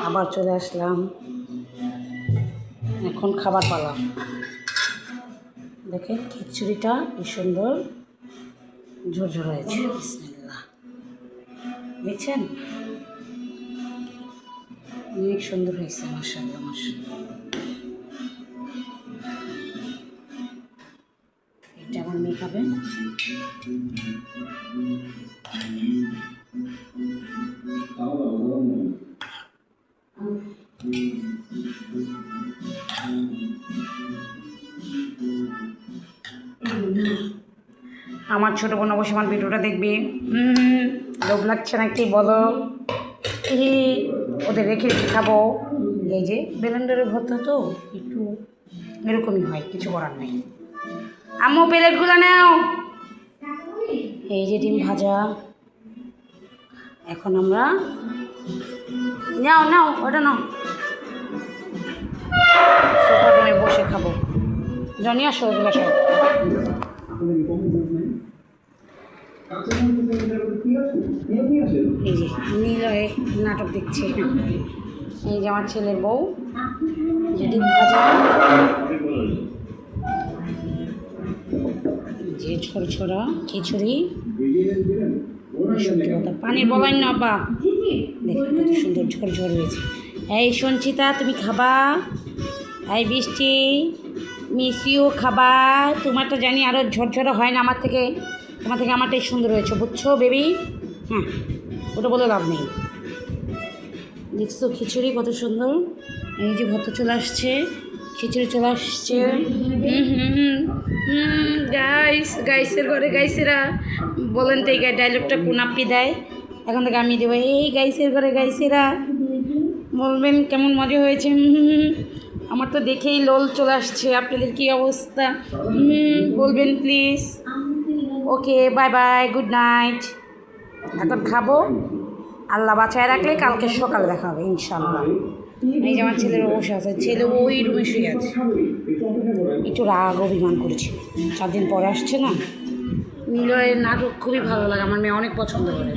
আবার চলে আসলাম। এখন খাবার পালা। দেখেন খিচুড়িটা কি সুন্দর ঝরঝর হয়েছে। বিসমিল্লাহ, দেখছেন অনেক সুন্দর হয়েছে। মাশাআল্লাহ মাশাআল্লাহ। এটা আমার মেয়ে খাবে। আমার ছোটো বোন অবশ্যই আমার ভিডিওটা দেখবি। লোভ লাগছে নাকি বলো? ওদের রেখে রেখে খাবো। এই যে ব্লেন্ডারের ভর্তা তো একটু এরকমই হয়, কিছু করার নেই। আম্মু প্লেটগুলো নাও। এই যে ডিম ভাজা। এখন আমরা নাও নাও ওটা নাও, সোফা রুমে বসে খাবো। জানি আসো ওগুলো সব। এই যে নীলয়ে নাটক দেখছে। এই যে আমার ছেলের বউ, যে ডিম ভাজা, যে ছোড়া খিচুড়ি, সত্যি কথা পানির বলাই না বা দেখুন কত সুন্দর ঝরঝর হয়েছে। এই সঞ্চিতা তুমি খাবা? এই বৃষ্টি মিশিও খাবা? তোমারটা জানি আরও ঝরঝরা হয় না আমার থেকে, তোমার থেকে আমারটাই সুন্দর হয়েছে, বুঝছো বেবি? হ্যাঁ, ওটা বলে লাভ নেই। দেখছো খিচুড়ি কত সুন্দর। এই যে ভর্তা চলে আসছে, খিচুড়ি চলে আসছে। গাইসের ঘরে গাইসেরা বলেন তো এই ডায়লগটা কোন আপনি দেয়? এখন থেকে আমি দেবো, এই গাইসের ঘরে গাইসেরা বলবেন কেমন মজা হয়েছে। আমার তো দেখেই লোল চলে আসছে। আপনাদের কী অবস্থা বলবেন please. Okay bye bye, good night. এখন খাবো, আল্লাহ বাঁচায় রাখলে কালকে সকালে দেখা হবে ইনশাল্লাহ। এই যে আমার ছেলের বসে আছে, ছেলে ওই রুমে শুয়ে আছে। একটু রাগ অভিমান করেছে, 4 দিন পরে আসছে না। নীলয়ের নাটক খুবই ভালো লাগে, আমার মেয়ে অনেক পছন্দ করে।